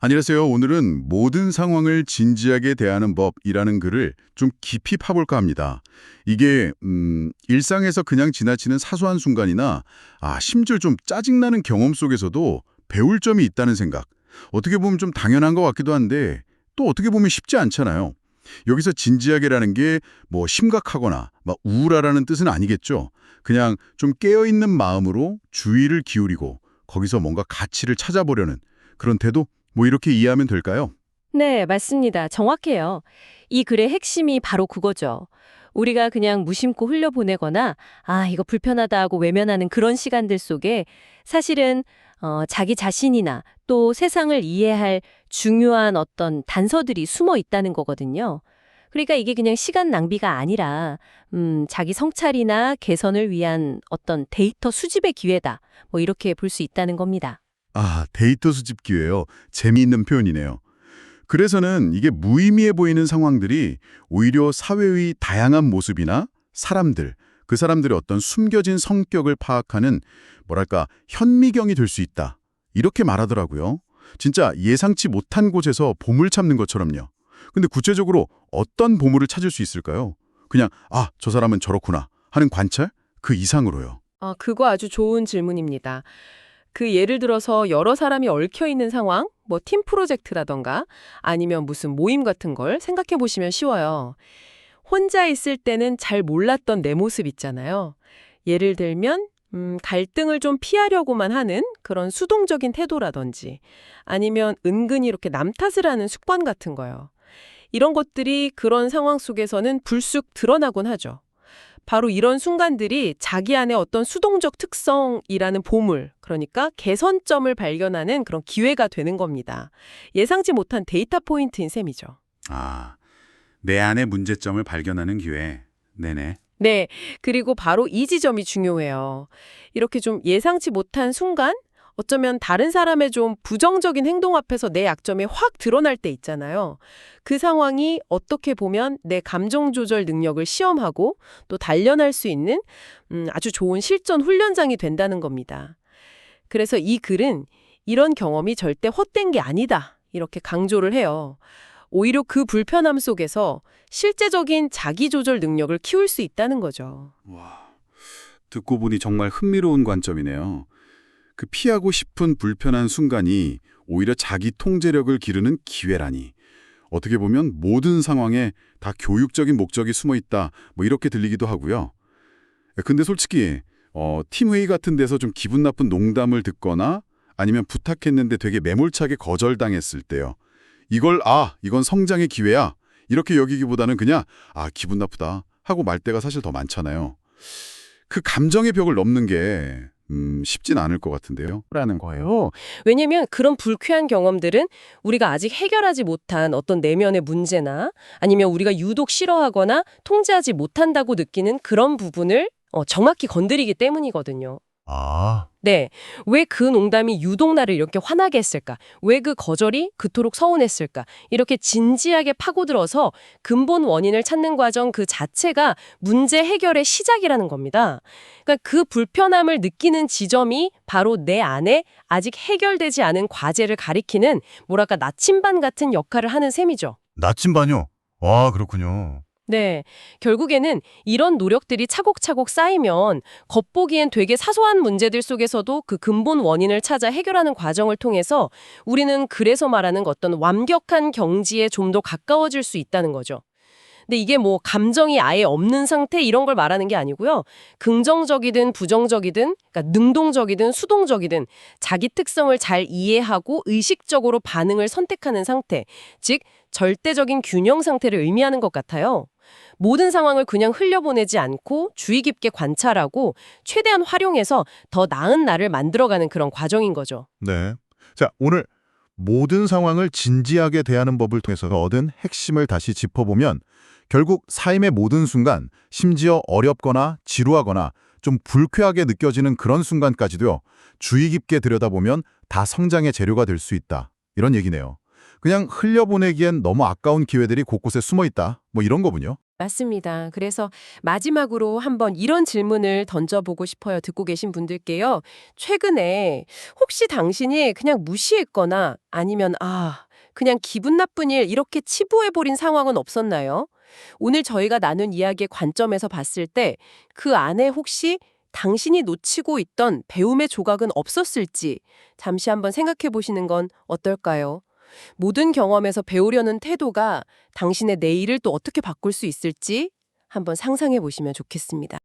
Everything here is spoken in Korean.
안녕하세요. 오늘은 모든 상황을 진지하게 대하는 법이라는 글을 좀 깊이 파볼까 합니다. 이게 일상에서 그냥 지나치는 사소한 순간이나 심지어 좀 짜증나는 경험 속에서도 배울 점이 있다는 생각. 어떻게 보면 좀 당연한 것 같기도 한데 또 어떻게 보면 쉽지 않잖아요. 여기서 진지하게라는 게 뭐 심각하거나 막 우울하라는 뜻은 아니겠죠. 그냥 좀 깨어있는 마음으로 주의를 기울이고 거기서 뭔가 가치를 찾아보려는 그런 태도? 뭐 이렇게 이해하면 될까요? 네, 맞습니다. 정확해요. 이 글의 핵심이 바로 그거죠. 우리가 그냥 무심코 흘려보내거나 이거 불편하다 하고 외면하는 그런 시간들 속에 사실은 자기 자신이나 또 세상을 이해할 중요한 어떤 단서들이 숨어 있다는 거거든요. 그러니까 이게 그냥 시간 낭비가 아니라 자기 성찰이나 개선을 위한 어떤 데이터 수집의 기회다. 뭐 이렇게 볼 수 있다는 겁니다. 데이터 수집 기회요. 재미있는 표현이네요. 그래서는 이게 무의미해 보이는 상황들이 오히려 사회의 다양한 모습이나 사람들, 그 사람들의 어떤 숨겨진 성격을 파악하는 뭐랄까 현미경이 될 수 있다. 이렇게 말하더라고요. 진짜 예상치 못한 곳에서 보물 찾는 것처럼요. 근데 구체적으로 어떤 보물을 찾을 수 있을까요? 그냥 저 사람은 저렇구나 하는 관찰? 그 이상으로요. 그거 아주 좋은 질문입니다. 그 예를 들어서 여러 사람이 얽혀 있는 상황, 뭐 팀 프로젝트라던가 아니면 무슨 모임 같은 걸 생각해 보시면 쉬워요. 혼자 있을 때는 잘 몰랐던 내 모습 있잖아요. 예를 들면 갈등을 좀 피하려고만 하는 그런 수동적인 태도라든지 아니면 은근히 이렇게 남 탓을 하는 습관 같은 거요. 이런 것들이 그런 상황 속에서는 불쑥 드러나곤 하죠. 바로 이런 순간들이 자기 안에 어떤 수동적 특성이라는 보물, 그러니까 개선점을 발견하는 그런 기회가 되는 겁니다. 예상치 못한 데이터 포인트인 셈이죠. 아, 내 안의 문제점을 발견하는 기회. 네네. 네, 그리고 바로 이 지점이 중요해요. 이렇게 좀 예상치 못한 순간, 어쩌면 다른 사람의 좀 부정적인 행동 앞에서 내 약점이 확 드러날 때 있잖아요. 그 상황이 어떻게 보면 내 감정 조절 능력을 시험하고 또 단련할 수 있는 아주 좋은 실전 훈련장이 된다는 겁니다. 그래서 이 글은 이런 경험이 절대 헛된 게 아니다. 이렇게 강조를 해요. 오히려 그 불편함 속에서 실제적인 자기 조절 능력을 키울 수 있다는 거죠. 와, 듣고 보니 정말 흥미로운 관점이네요. 그 피하고 싶은 불편한 순간이 오히려 자기 통제력을 기르는 기회라니. 어떻게 보면 모든 상황에 다 교육적인 목적이 숨어 있다. 뭐 이렇게 들리기도 하고요. 근데 솔직히 팀회의 같은 데서 좀 기분 나쁜 농담을 듣거나 아니면 부탁했는데 되게 매몰차게 거절당했을 때요. 이건 성장의 기회야. 이렇게 여기기보다는 그냥 기분 나쁘다 하고 말 때가 사실 더 많잖아요. 그 감정의 벽을 넘는 게 쉽진 않을 것 같은데요. 라는 거예요. 왜냐면 그런 불쾌한 경험들은 우리가 아직 해결하지 못한 어떤 내면의 문제나 아니면 우리가 유독 싫어하거나 통제하지 못한다고 느끼는 그런 부분을 정확히 건드리기 때문이거든요. 네. 왜 그 농담이 유독 나를 이렇게 화나게 했을까? 왜 그 거절이 그토록 서운했을까? 이렇게 진지하게 파고들어서 근본 원인을 찾는 과정 그 자체가 문제 해결의 시작이라는 겁니다. 그러니까 그 불편함을 느끼는 지점이 바로 내 안에 아직 해결되지 않은 과제를 가리키는 뭐랄까 나침반 같은 역할을 하는 셈이죠. 나침반요? 와, 그렇군요. 네. 결국에는 이런 노력들이 차곡차곡 쌓이면 겉보기엔 되게 사소한 문제들 속에서도 그 근본 원인을 찾아 해결하는 과정을 통해서 우리는 그래서 말하는 어떤 완벽한 경지에 좀 더 가까워질 수 있다는 거죠. 근데 이게 뭐 감정이 아예 없는 상태 이런 걸 말하는 게 아니고요. 긍정적이든 부정적이든 그러니까 능동적이든 수동적이든 자기 특성을 잘 이해하고 의식적으로 반응을 선택하는 상태, 즉 절대적인 균형 상태를 의미하는 것 같아요. 모든 상황을 그냥 흘려보내지 않고 주의 깊게 관찰하고 최대한 활용해서 더 나은 나를 만들어가는 그런 과정인 거죠. 네. 자, 오늘 모든 상황을 진지하게 대하는 법을 통해서 얻은 핵심을 다시 짚어보면 결국 삶의 모든 순간, 심지어 어렵거나 지루하거나 좀 불쾌하게 느껴지는 그런 순간까지도요. 주의 깊게 들여다보면 다 성장의 재료가 될 수 있다. 이런 얘기네요. 그냥 흘려보내기엔 너무 아까운 기회들이 곳곳에 숨어 있다. 뭐 이런 거군요. 맞습니다. 그래서 마지막으로 한번 이런 질문을 던져보고 싶어요. 듣고 계신 분들께요. 최근에 혹시 당신이 그냥 무시했거나 아니면 그냥 기분 나쁜 일 이렇게 치부해버린 상황은 없었나요? 오늘 저희가 나눈 이야기의 관점에서 봤을 때 그 안에 혹시 당신이 놓치고 있던 배움의 조각은 없었을지 잠시 한번 생각해 보시는 건 어떨까요? 모든 경험에서 배우려는 태도가 당신의 내일을 또 어떻게 바꿀 수 있을지 한번 상상해 보시면 좋겠습니다.